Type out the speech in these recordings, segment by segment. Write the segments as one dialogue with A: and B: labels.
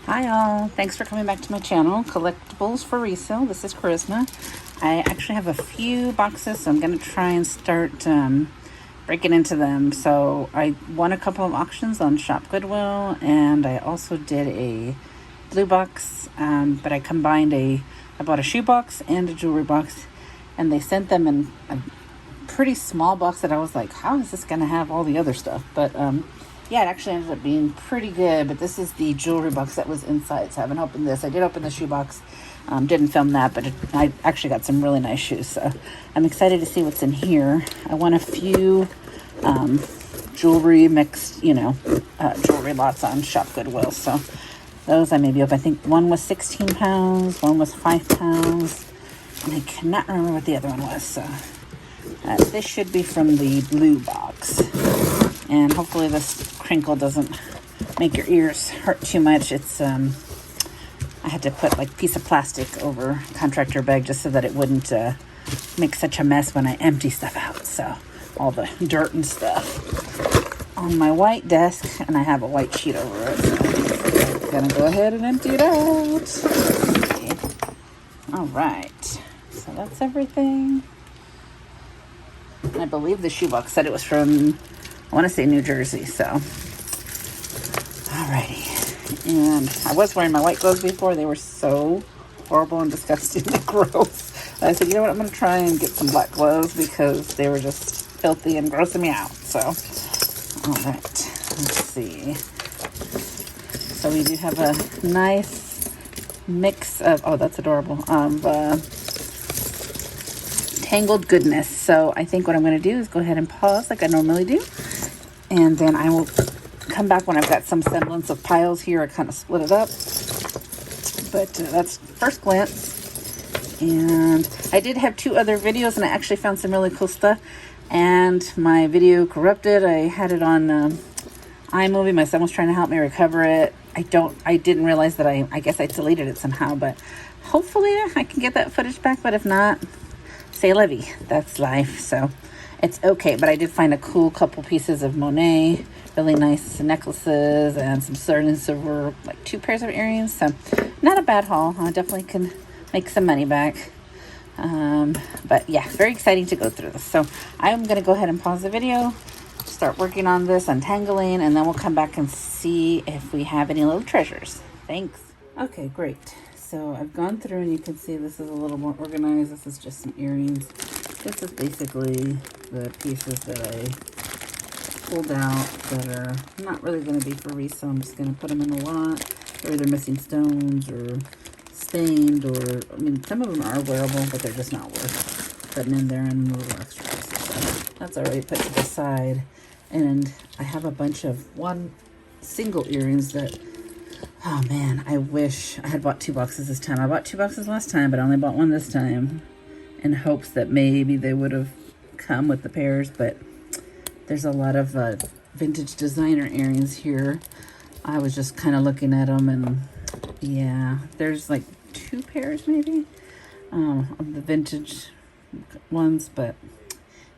A: Hi all, thanks for coming back to my channel, Collectibles for Resale. This is Charisma. I actually have a few boxes, so I'm going to try and start breaking into them. So I won a couple of auctions on Shop Goodwill, and I also did a Bluebox, but I combined I bought a shoe box and a jewelry box, and they sent them in a pretty small box that I was like, how is this going to have all the other stuff? But yeah, it actually ended up being pretty good, but this is the jewelry box that was inside, so I haven't opened this. I did open the shoe box, didn't film that, but I actually got some really nice shoes, so I'm excited to see what's in here. I won a few jewelry mixed, jewelry lots on Shop Goodwill, so those I maybe open. I think one was 16 pounds, one was 5 pounds, and I cannot remember what the other one was, so this should be from the Bluebox. And hopefully this crinkle doesn't make your ears hurt too much. It's I had to put like a piece of plastic over contractor bag just so that it wouldn't make such a mess when I empty stuff out. So all the dirt and stuff on my white desk, and I have a white sheet over it. So I'm gonna go ahead and empty it out. Okay. All right, so that's everything. And I believe the shoebox said it was from, I want to say, New Jersey, so. Alrighty. And I was wearing my white gloves before. They were so horrible and disgusting and gross. I said, you know what, I'm going to try and get some black gloves because they were just filthy and grossing me out. So, alright. Let's see. So we do have a nice mix of, oh, that's adorable, tangled goodness. So I think what I'm going to do is go ahead and pause like I normally do, and then I will come back when I've got some semblance of piles here. I kind of split it up, but that's first glance. And I did have 2 other videos, and I actually found some really cool stuff, and my video corrupted. I had it on iMovie. My son was trying to help me recover it. I didn't realize that I guess I deleted it somehow, but hopefully I can get that footage back. But if not, c'est la vie, that's life, so it's okay. But I did find a cool couple pieces of Monet, really nice necklaces, and some sterling silver, like 2 pairs of earrings, so not a bad haul. I definitely can make some money back. But yeah, very exciting to go through this. So I'm going to go ahead and pause the video, start working on this, untangling, and then we'll come back and see if we have any little treasures. Thanks. Okay, great. So I've gone through, and you can see this is a little more organized. This is just some earrings. This is basically the pieces that I pulled out that are not really going to be for resale. I'm just going to put them in a lot. They're either missing stones or stained, or, I mean, some of them are wearable, but they're just not worth putting in there and a little extra pieces. So that's already put to the side. And I have a bunch of one single earrings that, oh man, I wish I had bought 2 boxes this time. I bought 2 boxes last time, but I only bought 1 this time in hopes that maybe they would have come with the pairs. But there's a lot of vintage designer earrings here. I was just kind of looking at them, and yeah, there's like 2 pairs maybe of the vintage ones. But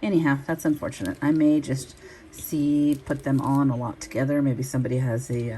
A: anyhow, that's unfortunate. I may just put them all in a lot together. Maybe somebody has a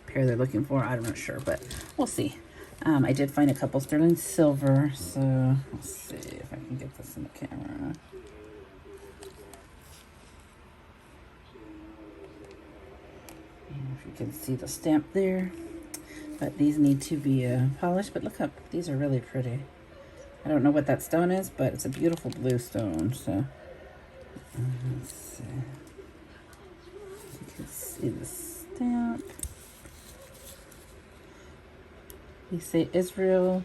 A: pair they're looking for. I'm not sure, but we'll see. I did find a couple sterling silver, so let's see if I can get this in the camera. And if you can see the stamp there, but these need to be polished. But look up, these are really pretty. I don't know what that stone is, but it's a beautiful blue stone. So let's see. You can see the stamp. We say Israel.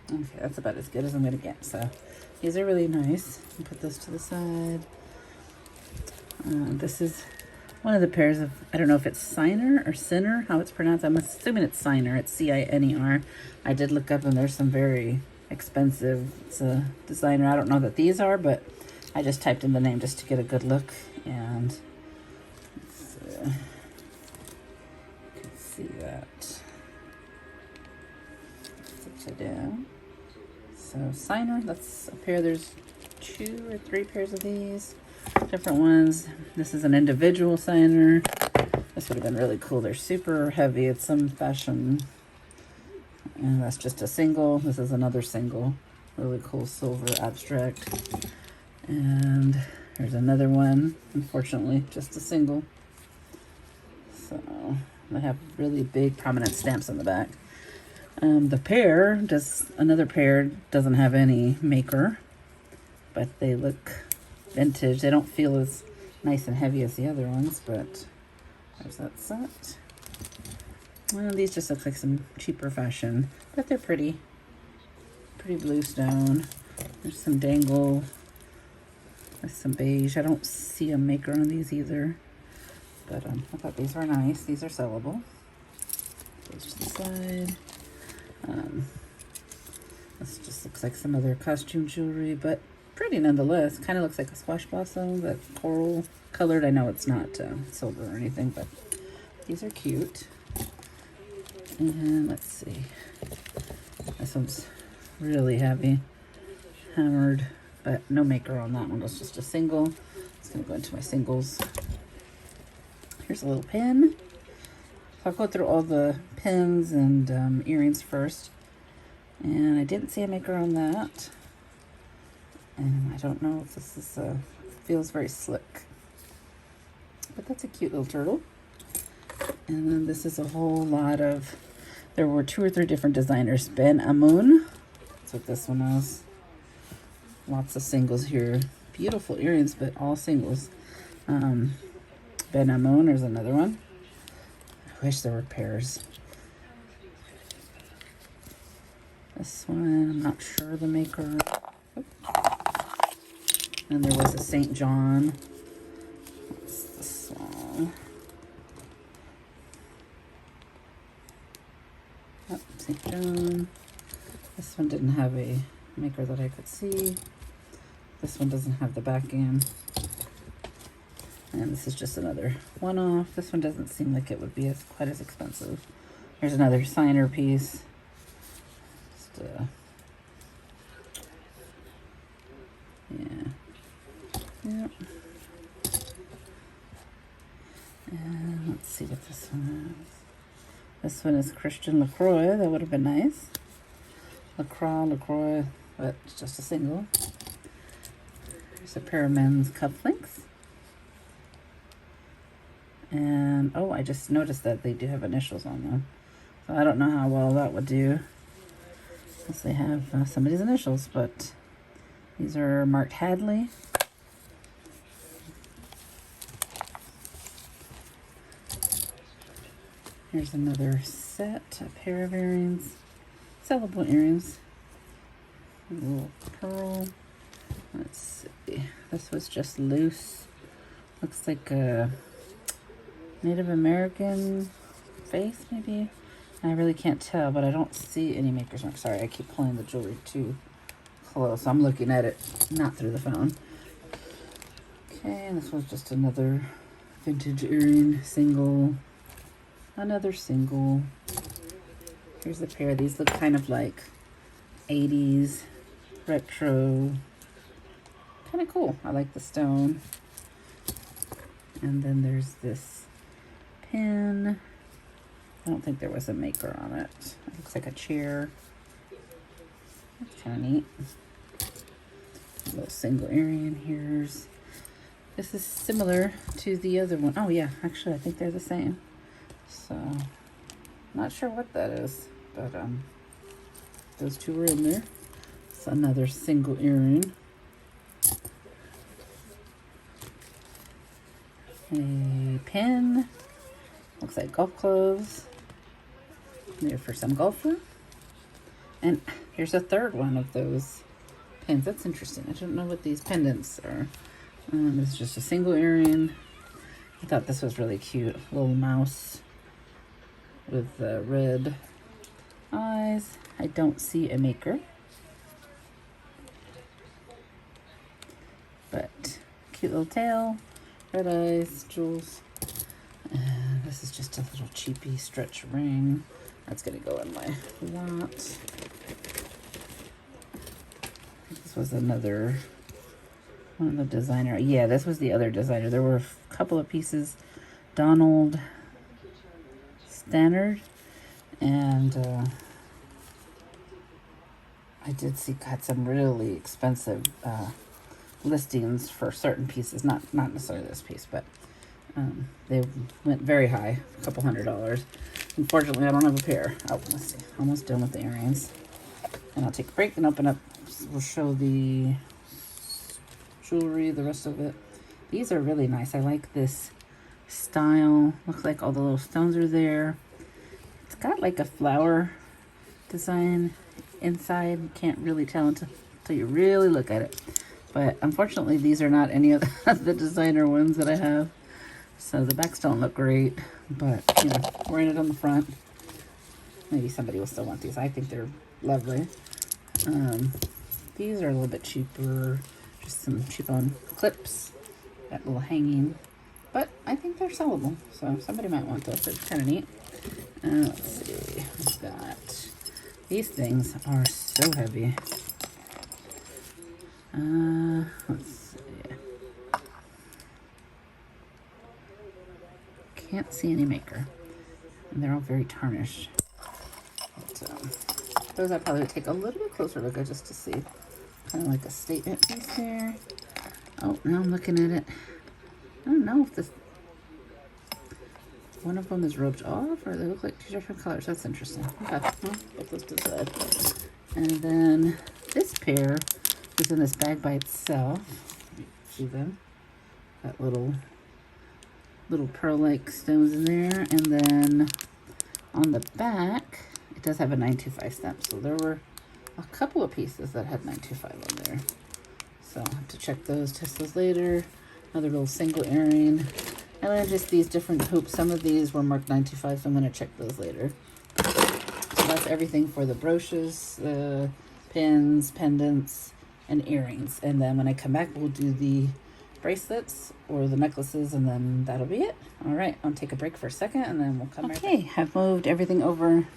A: Okay, that's about as good as I'm going to get. So these are really nice. I'll put this to the side. This is one of the pairs of, I don't know if it's Signer or Sinner, how it's pronounced. I'm assuming it's Signer. It's C-I-N-E-R. I did look up, and there's some very expensive. It's a designer. I don't know that these are, but I just typed in the name just to get a good look, and you can see that. It's upside down. So Signer, that's a pair. There's 2 or 3 pairs of these. Different ones. This is an individual signer. This would have been really cool. They're super heavy. It's some fashion. And that's just a single. This is another single. Really cool silver abstract. And there's another one. Unfortunately, just a single. So they have really big prominent stamps on the back. Another pair doesn't have any maker, but they look vintage. They don't feel as nice and heavy as the other ones, but there's that set. Well, these just look like some cheaper fashion, but they're pretty. Pretty blue stone. There's some dangle. There's some beige. I don't see a maker on these either, but I thought these were nice. These are sellable. Goes to the side. This just looks like some other costume jewelry, but pretty nonetheless. Kind of looks like a squash blossom, but coral colored. I know it's not silver or anything, but these are cute. And let's see. This one's really heavy, hammered, but no maker on that one. It's just a single. It's going to go into my singles. Here's a little pin. So I'll go through all the pins and earrings first. And I didn't see a maker on that. And I don't know if this is, feels very slick. But that's a cute little turtle. And then this is a whole lot of, there were 2 or 3 different designers. Amun, that's what this one is. Lots of singles here. Beautiful earrings, but all singles. Amun, there's another one. I wish there were pairs. This one, I'm not sure the maker. And there was a St. John. What's this one? Oh, St. John. This one didn't have a maker that I could see. This one doesn't have the backing. And this is just another one-off. This one doesn't seem like it would be quite as expensive. Here's another signer piece. Just, yeah. And let's see what this one is. This one is Christian LaCroix. That would have been nice. LaCroix, but it's just a single. There's a pair of men's cufflinks. And, oh, I just noticed that they do have initials on them. So I don't know how well that would do. Unless they have somebody's initials, but these are marked Hadley. Here's another set, a pair of earrings. Sellable earrings. A little pearl. Let's see. This was just loose. Looks like a Native American face, maybe. I really can't tell, but I don't see any maker's mark. Sorry, I keep pulling the jewelry too close. I'm looking at it not through the phone. Okay, and this was just another vintage earring, single. Another single. Here's a pair. These look kind of like 80s retro. Kind of cool. I like the stone. And then there's this pin. I don't think there was a maker on it. It looks like a chair. That's kind of neat. A little single earring. Here's. This is similar to the other one. Oh yeah, actually I think they're the same. So, not sure what that is, but those two were in there. It's another single earring. A pin. Looks like golf clubs. Maybe for some golfer. And here's a third one of those pins. That's interesting. I don't know what these pendants are. It's just a single earring. I thought this was really cute. A little mouse with red eyes. I don't see a maker, but cute little tail, red eyes, jewels. And this is just a little cheapy stretch ring. That's gonna go in my lot. This was another One of the designer. Yeah, this was the other designer. There were a couple of pieces. Donald Stannard. And I did see got some really expensive listings for certain pieces. Not necessarily this piece, but they went very high, a couple $100. Unfortunately, I don't have a pair. Oh, let's see. Almost done with the earrings. And I'll take a break and open up. We'll show the jewelry, the rest of it. These are really nice. I like this style. Looks like all the little stones are there. It's got like a flower design inside. You can't really tell until you really look at it. But unfortunately, these are not any of the designer ones that I have. So the backs don't look great. But, you know, wearing it on the front. Maybe somebody will still want these. I think they're lovely. These are a little bit cheaper. Just some cheap-on clips. That little hanging. But I think they're sellable. So somebody might want this. It's kind of neat. Let's see. We've got... These things are so heavy. Let's see. Can't see any maker. And they're all very tarnished. But, those I'd probably take a little bit closer look at just to see. Kind of like a statement piece there. Oh, now I'm looking at it. I don't know if this... One of them is rubbed off, or they look like two different colors. That's interesting. Okay, well, put those to the side. And then this pair is in this bag by itself. See them? Got little pearl-like stones in there. And then on the back, it does have a 925 stamp. So there were a couple of pieces that had 925 on there. So I'll have to check those, test those later. Another little single earring. And then just these different hoops. Some of these were marked 925, so I'm going to check those later. So that's everything for the brooches, pins, pendants, and earrings. And then when I come back, we'll do the bracelets or the necklaces, and then that'll be it. All right, I'll take a break for a second, and then we'll come back. Okay, I've moved everything over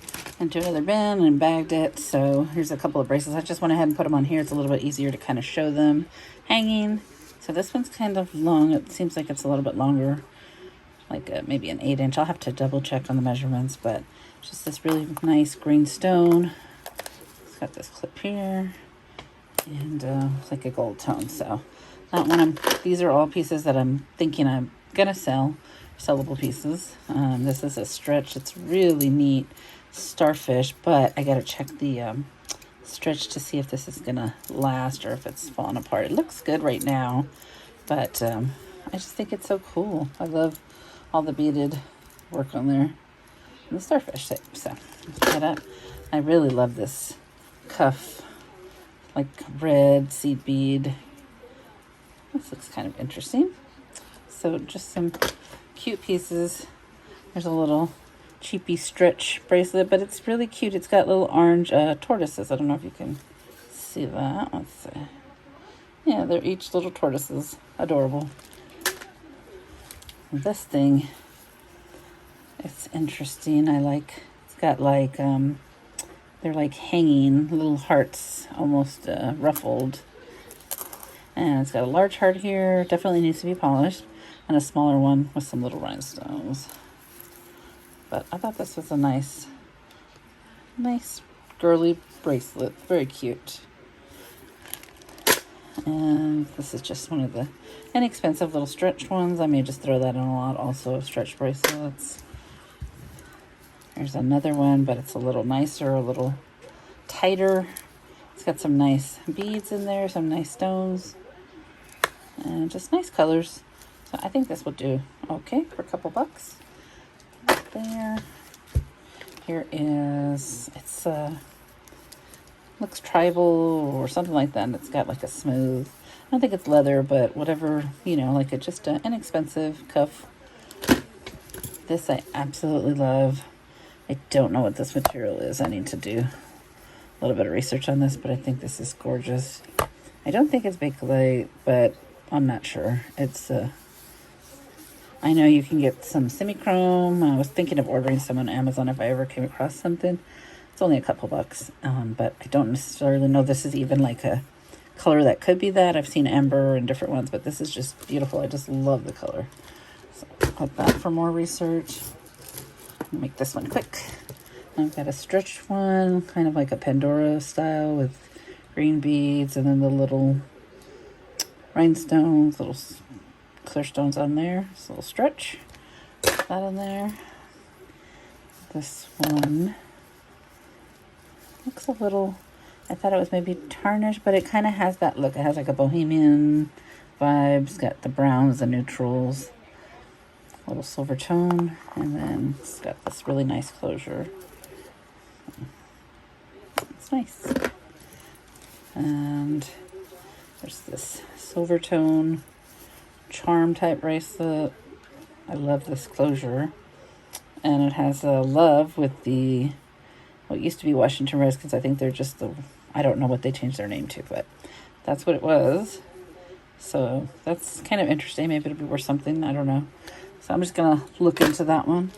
A: into another bin and bagged it. So here's a couple of bracelets. I just went ahead and put them on here. It's a little bit easier to kind of show them hanging. So this one's kind of long. It seems like it's a little bit longer, like maybe an 8-inch. I'll have to double check on the measurements, but just this really nice green stone. It's got this clip here, and it's like a gold tone. So that one, these are all pieces that I'm thinking I'm gonna sell, sellable pieces. This is a stretch. It's really neat, starfish, but I gotta check the stretch to see if this is gonna last or if it's falling apart. It looks good right now, but I just think it's so cool. I love all the beaded work on there and the starfish shape. So I really love this cuff, like red seed bead. This looks kind of interesting. So just some cute pieces. There's a little cheapy stretch bracelet, but it's really cute. It's got little orange tortoises. I don't know if you can see that. Let's see. Yeah, they're each little tortoises. Adorable. This thing, it's interesting. I like, it's got like, they're like hanging little hearts, almost ruffled. And it's got a large heart here. Definitely needs to be polished. And a smaller one with some little rhinestones. But I thought this was a nice girly bracelet. Very cute. And this is just one of the inexpensive little stretched ones. I may just throw that in a lot also of stretch bracelets. There's another one, but it's a little nicer, a little tighter. It's got some nice beads in there, some nice stones, and just nice colors. So I think this will do okay for a couple bucks. There. Here is, it's looks tribal or something like that, and it's got like a smooth, I don't think it's leather, but whatever, you know, like a just an inexpensive cuff. This I absolutely love. I don't know what this material is. I need to do a little bit of research on this, but I think this is gorgeous. I don't think it's Bakelite, but I'm not sure. It's I know you can get some semi-chrome. I was thinking of ordering some on Amazon if I ever came across something. It's only a couple bucks, but I don't necessarily know this is even like a color that could be that. I've seen amber and different ones, but this is just beautiful. I just love the color. So put that for more research. I'll make this one quick. I've got a stretch one, kind of like a Pandora style with green beads and then the little rhinestones, little clear stones on there. It's a little stretch. Put that in there. This one looks a little, I thought it was maybe tarnished, but it kind of has that look. It has like a bohemian vibes, got the browns, the neutrals, a little silver tone, and then it's got this really nice closure. It's nice. And there's this silver tone charm type bracelet. I love this closure. And it has a love with the, what used to be Washington Redskins. I think they're just the, I don't know what they changed their name to, but that's what it was. So that's kind of interesting. Maybe it'll be worth something. I don't know. So I'm just going to look into that one.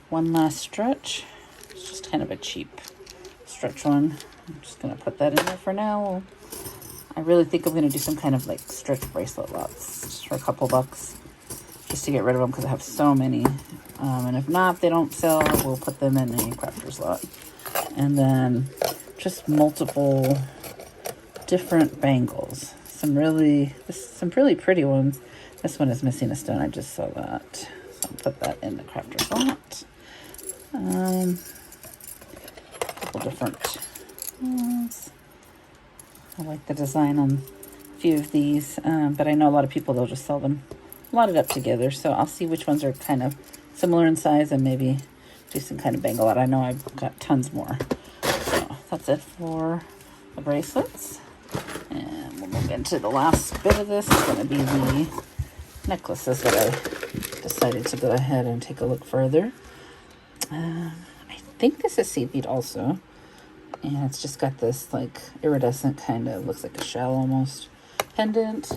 A: One last stretch. It's just kind of a cheap stretch one. I'm just going to put that in there for now. I really think I'm going to do some kind of like stretch bracelet lots just for a couple bucks, just to get rid of them because I have so many. And if not, if they don't sell, we'll put them in a crafter's lot. And then just multiple different bangles. Some really pretty ones. This one is missing a stone. I just saw that. So I'll put that in the crafter's lot. A couple different ones. I like the design on a few of these, but I know a lot of people, they'll just sell them lotted up together. So I'll see which ones are kind of similar in size and maybe do some kind of bangle out. I know I've got tons more. So that's it for the bracelets. And we'll move into the last bit of this. It's going to be the necklaces that I decided to go ahead and take a look further. I think this is seaweed also. And it's just got this like iridescent kind of, looks like a shell almost, pendant.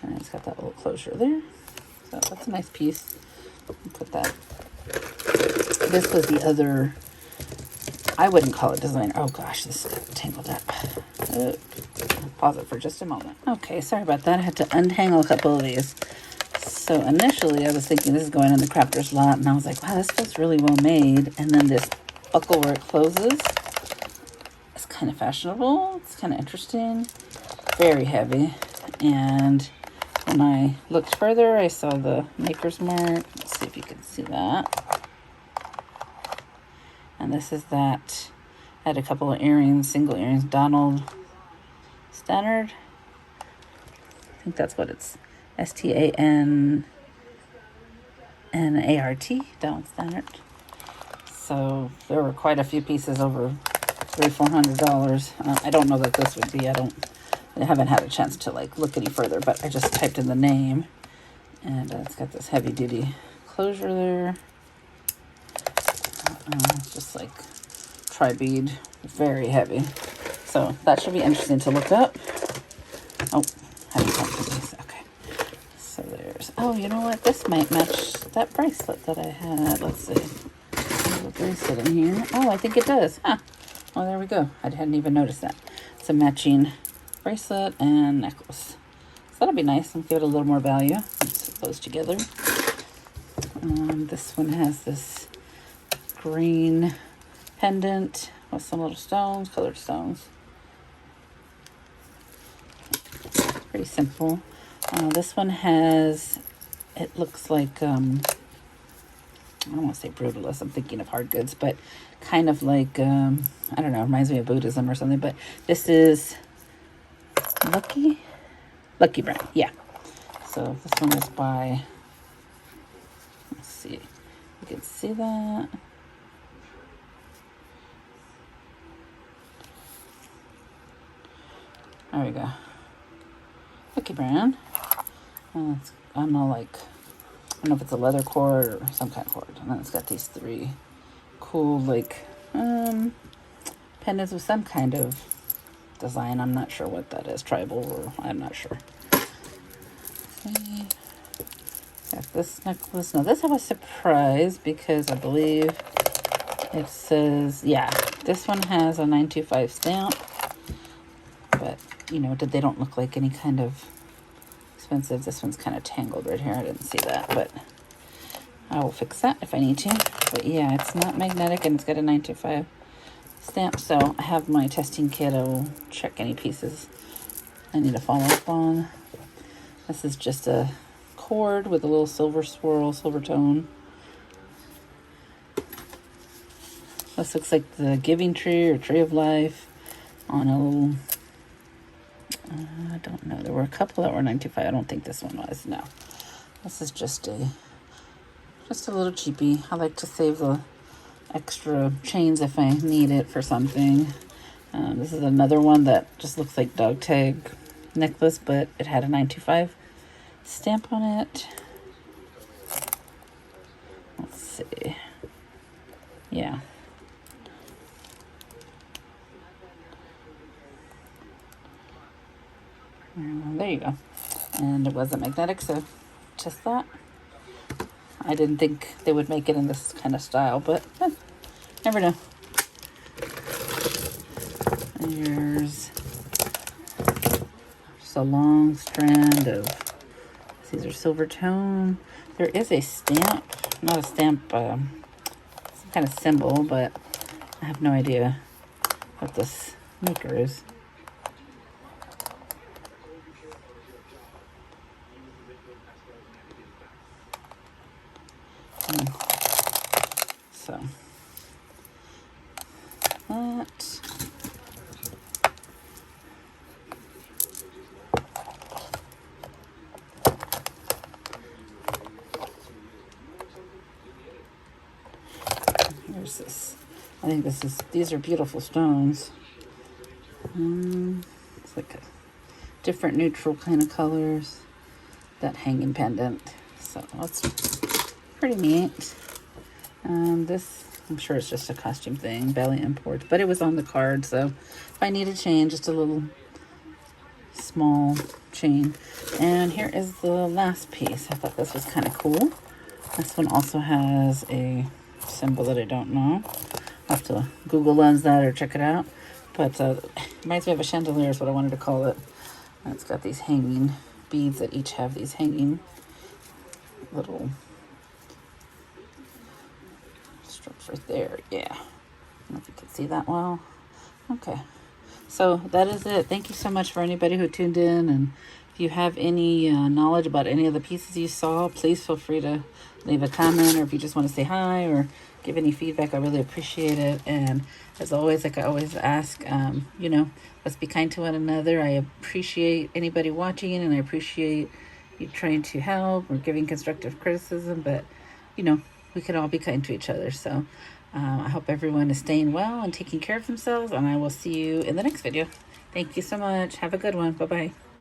A: And it's got that little closure there. So that's a nice piece. Put that. This was the other, I wouldn't call it designer. Oh gosh, this got tangled up. I'll pause it for just a moment. Okay, sorry about that. I had to untangle a couple of these. So initially I was thinking this is going in the crafter's lot, and I was like, wow, this feels really well made. And then this buckle where it closes, it's kind of fashionable. It's kind of interesting. Very heavy. And when I looked further, I saw the maker's mark. Let's see if you can see that. And this is that. I had a couple of earrings, single earrings, Donald Stannard. I think that's what it's, Stannard, Donald Stannard. So there were quite a few pieces, over $300-400. I don't know that this would be. I haven't had a chance to like look any further, but I just typed in the name, and it's got this heavy duty closure there. It's just like tri-bead, very heavy. So that should be interesting to look up. Oh, how do you come to these? Okay. So there's, oh, you know what? This might match that bracelet that I had. Let's see. There's a bracelet in here. Oh, I think it does. Huh. Oh, there we go. I hadn't even noticed that. It's a matching bracelet and necklace. So that'll be nice and give it a little more value. Let's put those together. This one has this green pendant with some little stones, colored stones. Pretty simple. This one has, it looks like, I don't want to say brutalist, I'm thinking of hard goods, but kind of like, I don't know, reminds me of Buddhism or something, but this is Lucky Brand, yeah. So this one is by, let's see, you can see that. There we go. Lucky Brand. It's, I don't know, like, I don't know if it's a leather cord or some kind of cord. And then it's got these three cool, like, pendants with some kind of design. I'm not sure what that is, tribal, or I'm not sure. Okay. Got this necklace. Now this I was surprised because I believe it says, yeah, this one has a 925 stamp, but you know, they don't look like any kind of expensive. This one's kind of tangled right here. I didn't see that, but I will fix that if I need to. But yeah, it's not magnetic, and it's got a 925 stamp. So I have my testing kit. I will check any pieces I need to follow up on. This is just a cord with a little silver swirl, silver tone. This looks like the giving tree or tree of life on a little, I don't know. There were a couple that were 925. I don't think this one was. No, this is just a little cheapie. I like to save the extra chains if I need it for something. This is another one that just looks like dog tag necklace, but it had a 925 stamp on it. Let's see. Yeah. There you go. And it wasn't magnetic, so just that. I didn't think they would make it in this kind of style, but never know. And here's just a long strand of, these are silver tone. There is a stamp, not a stamp, some kind of symbol, but I have no idea what this maker is. So that. Here's this. I think these are beautiful stones. It's like a different neutral kind of colors. That hanging pendant. So that's pretty neat. This, I'm sure it's just a costume thing, Belly Imports, but it was on the card, so if I need a chain, just a little small chain. And here is the last piece. I thought this was kind of cool. This one also has a symbol that I don't know. I'll have to Google Lens that or check it out. But it reminds me of a chandelier is what I wanted to call it. And it's got these hanging beads that each have these hanging little strips right there. Yeah. I don't know if you can see that well. Okay. So that is it. Thank you so much for anybody who tuned in. And if you have any knowledge about any of the pieces you saw, please feel free to leave a comment, or if you just want to say hi or give any feedback, I really appreciate it. And as always, like I always ask, you know, let's be kind to one another. I appreciate anybody watching, and I appreciate you trying to help or giving constructive criticism, but you know, we can all be kind to each other. So I hope everyone is staying well and taking care of themselves, and I will see you in the next video. Thank you so much. Have a good one. Bye-bye.